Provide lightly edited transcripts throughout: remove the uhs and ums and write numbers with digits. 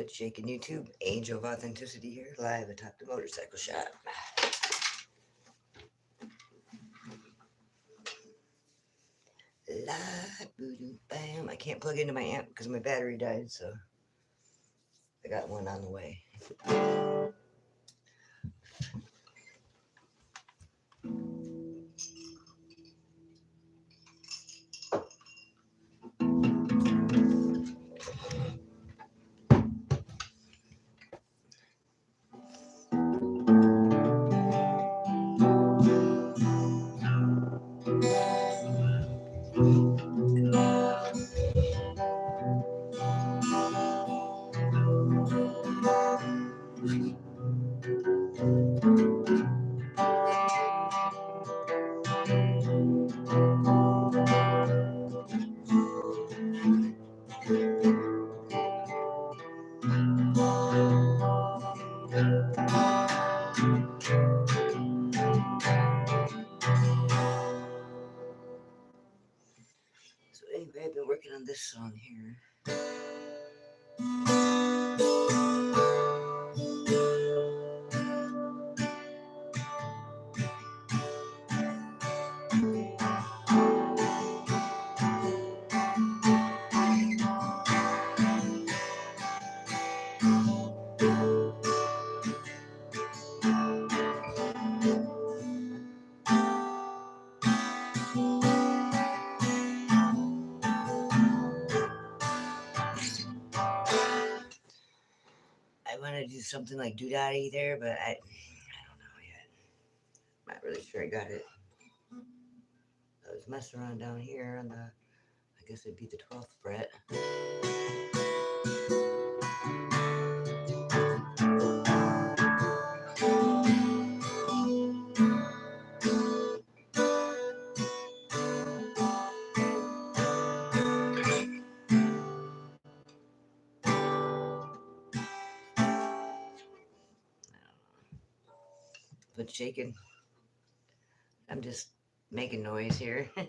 Good shaking YouTube. Angel of Authenticity here, live atop the motorcycle shop. La boo bam. I can't plug into my amp because my battery died, so I got one on the way. So anyway, I've been working on this song here. I want to do something like Doodaddy there, but I don't know yet. Not really sure I got it. I was messing around down here on the, I guess it'd be the 12th fret. But shaking. I'm just making noise here. I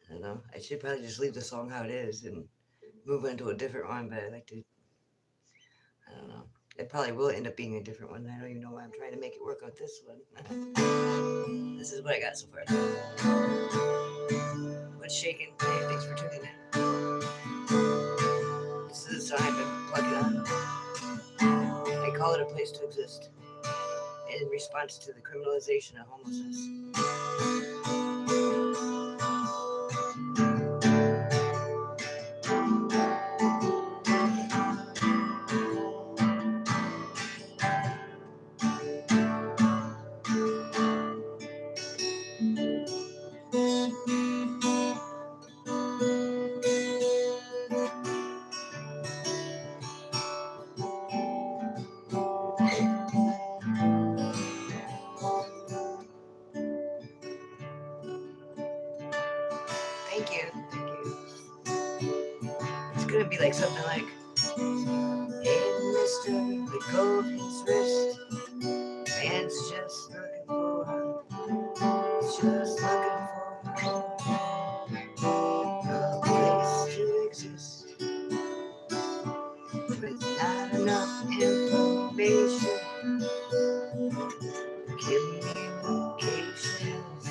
don't know. I should probably just leave the song how it is and move into a different one, but I like to, I don't know. It probably will end up being a different one. I don't even know why I'm trying to make it work on this one. This is what I got so far. What's shaking? Hey, thanks for tuning in. This is the song I've been plugging on. I call it A Place to Exist, in response to the criminalization of homelessness. Thank you. It's gonna be like something like, hey mister, let go of his wrist. Man's just looking for a place to exist. With not enough information, communications,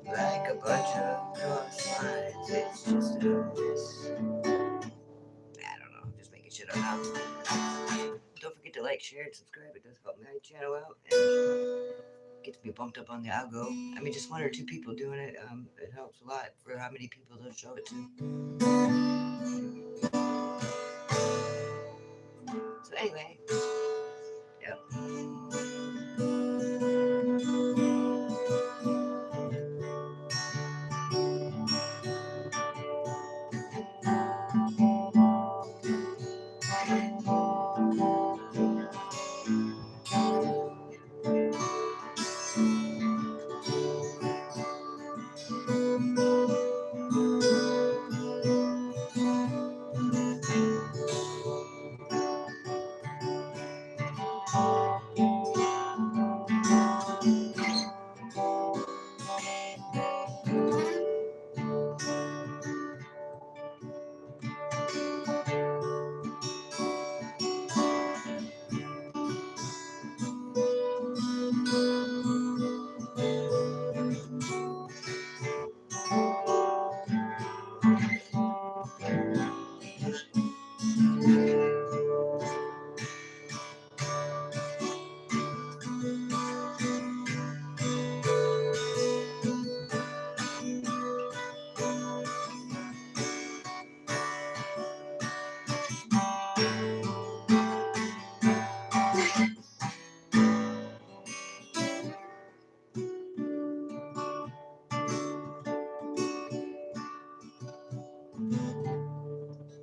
like a bunch of cross lines, it's just a mess. I don't know, I'm just making shit up now. Don't forget to like, share, and subscribe. It does help my channel out and get to be bumped up on the algo. I mean, just 1 or 2 people doing it, it helps a lot for how many people to show it to. So anyway, yep.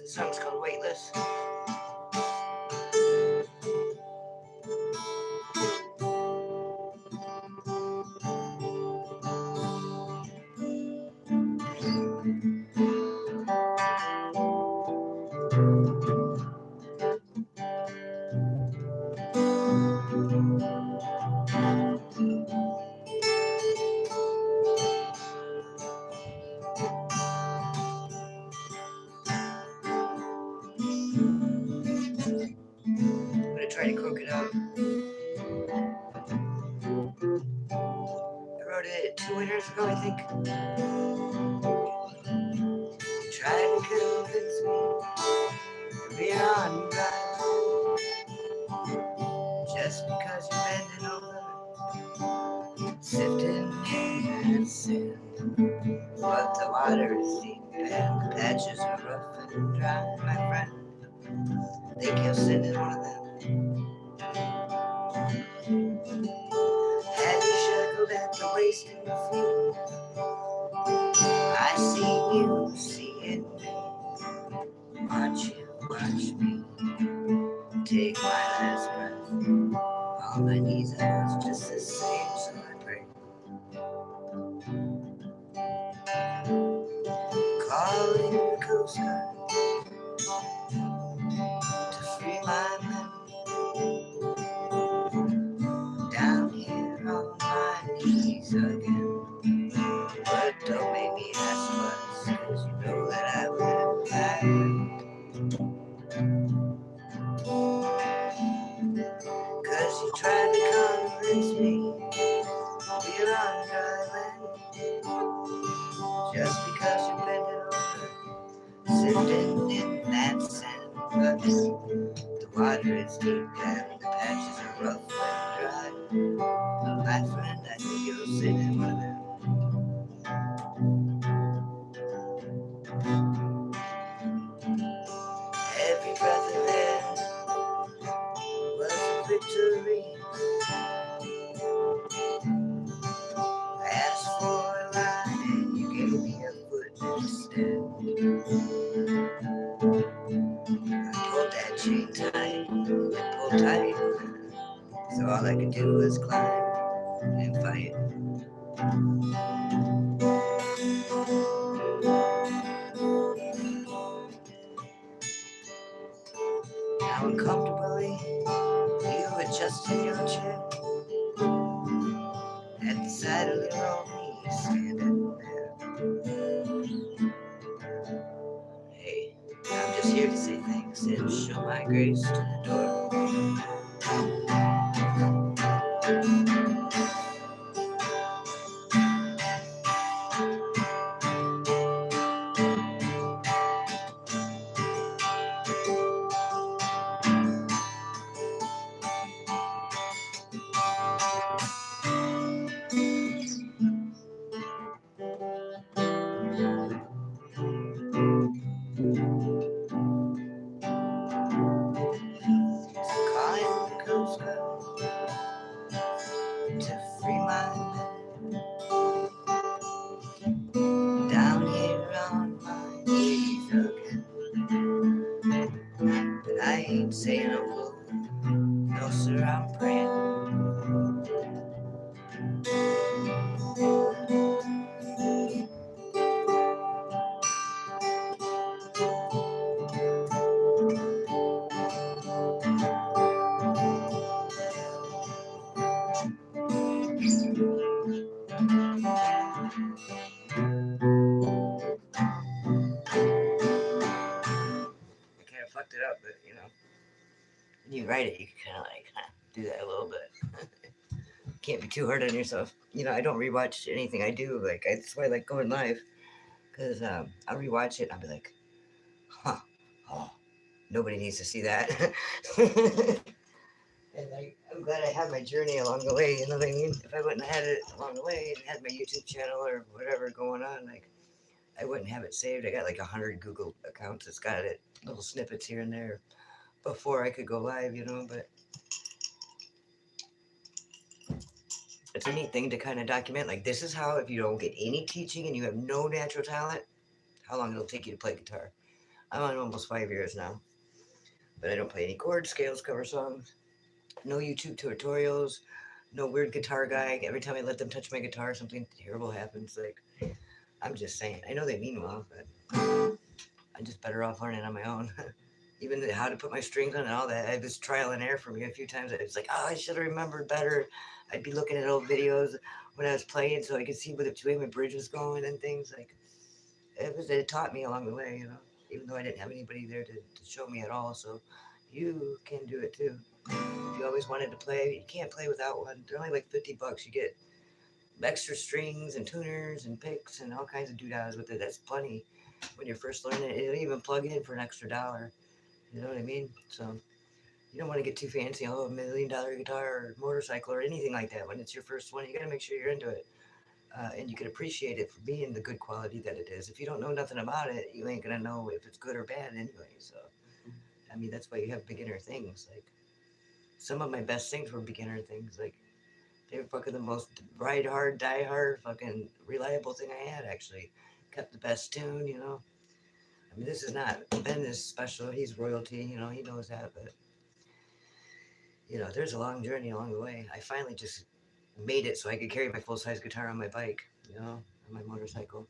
The song's called Weightless. I'm gonna try to croak it out. I wrote it 2 winters ago, I think. You tried to convince me to be on God just because you're bending over, sifting in sand. But the water is deep and the patches are rough and dry, my friend. Think you'll send in one of them. Have you shackled at the waist in your feet? I see you seeing me. Watch you, watch me. Take my last breath. On my knees I was just the same, so I pray. Calling the Coast Guard to free my men. Down here on my knees again. But don't make me ask twice, cause you know that I will. Cause you tried to convince me we're on dry land. Just because you're bending over, sifting in that sand. But the water is deep and the patches are rough and dry. My friend, I think you'll sit in one of them. Every breath of air was a victory. I asked for a line and you gave me a foot instead. I pulled that chain tight, it pulled tight. So all I could do was climb and fight. Now uncomfortably, you adjust in your chair. At the side of the road, me standing there. Hey, I'm just here to say thanks and show my grace to the door. Calling the Coast Guard to free my men. Down here on my knees again. But I ain't saying a word. No, sir, I'm praying. I kind of fucked it up, but you know, when you write it, you can kind of like do that a little bit. Can't be too hard on yourself. You know, I don't rewatch anything I do. Like, that's why I like going live. Because I'll rewatch it and I'll be like, huh, oh, nobody needs to see that. And I'm glad I had my journey along the way, you know what I mean? If I wouldn't have had it along the way and had my YouTube channel or whatever going on, like, I wouldn't have it saved. I got like 100 Google accounts that's got it, little snippets here and there before I could go live, you know, but it's a neat thing to kind of document. Like, this is how, if you don't get any teaching and you have no natural talent, how long it'll take you to play guitar. I'm on almost 5 years now, but I don't play any chords, scales, cover songs. No YouTube tutorials. No weird guitar guy. Every time I let them touch my guitar, something terrible happens. Like, I'm just saying. I know they mean well, but I'm just better off learning on my own. Even how to put my strings on and all that. I was trial and error for me a few times. It's like, oh, I should have remembered better. I'd be looking at old videos when I was playing so I could see which way my bridge was going and things. Like, it taught me along the way, even though I didn't have anybody there to show me at all. So you can do it too. If you always wanted to play, you can't play without one. They're only like $50. You get extra strings and tuners and picks and all kinds of doodads with it. That's plenty when you're first learning it. It'll even plug in for an extra $1. You know what I mean? So you don't want to get too fancy. Oh, $1 million guitar or motorcycle or anything like that. When it's your first one, you got to make sure you're into it. And you can appreciate it for being the good quality that it is. If you don't know nothing about it, you ain't gonna know if it's good or bad anyway. So, I mean, that's why you have beginner things. Like, some of my best things were beginner things. Like, they were fucking the most ride hard, die hard, fucking reliable thing I had, actually. Kept the best tune. I mean, this is not, Ben is special. He's royalty, he knows that. But, there's a long journey along the way. I finally just made it so I could carry my full-size guitar on my bike, on my motorcycle.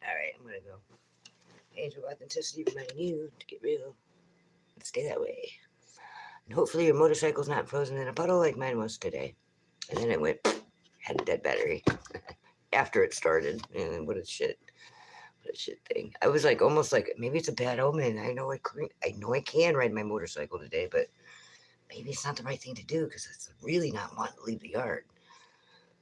Alright, I'm gonna go. Angel of Authenticity reminding you to get real and stay that way. And hopefully your motorcycle's not frozen in a puddle like mine was today. And then it went, had a dead battery after it started. And what a shit thing. I was like, almost like, maybe it's a bad omen. I know I can ride my motorcycle today, but maybe it's not the right thing to do because it's really not wanting to leave the yard.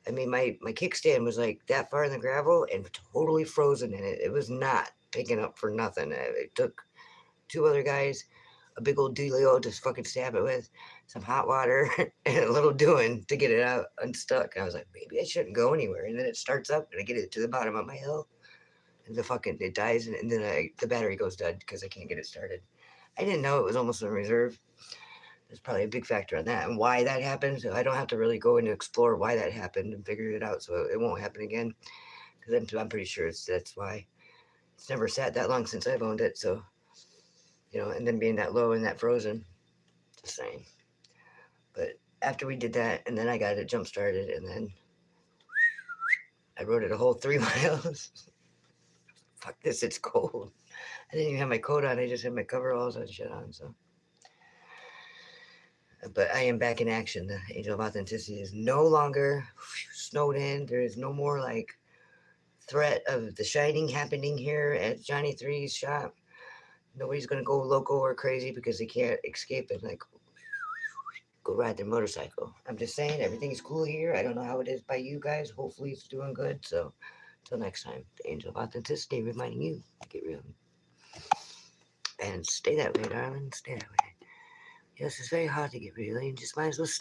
I mean, my kickstand was like that far in the gravel and totally frozen in it. It was not picking up for nothing. It took 2 other guys a big old dealio to fucking stab it with, some hot water, and a little doing to get it out unstuck. And I was like, maybe I shouldn't go anywhere. And then it starts up, and I get it to the bottom of my hill, and it dies, and then the battery goes dead because I can't get it started. I didn't know it was almost in reserve. There's probably a big factor on that and why that happened. So I don't have to really go in and explore why that happened and figure it out, so it won't happen again. Because I'm pretty sure that's why. It's never sat that long since I've owned it, so and then being that low and that frozen, just saying. But after we did that, and then I got it jump started, and then I rode it a whole 3 miles. Fuck this, it's cold. I didn't even have my coat on. I just had my coveralls and shit on. So, but I am back in action. The Angel of Authenticity is no longer snowed in. There is no more like threat of The Shining happening here at Johnny 3's shop. Nobody's gonna go loco or crazy because they can't escape and like go ride their motorcycle. I'm just saying everything's cool here. I don't know how it is by you guys. Hopefully it's doing good. So until next time, the Angel of Authenticity reminding you to get real and stay that way, darling. Stay that way. Yes, it's very hard to get real. You just might as well stay.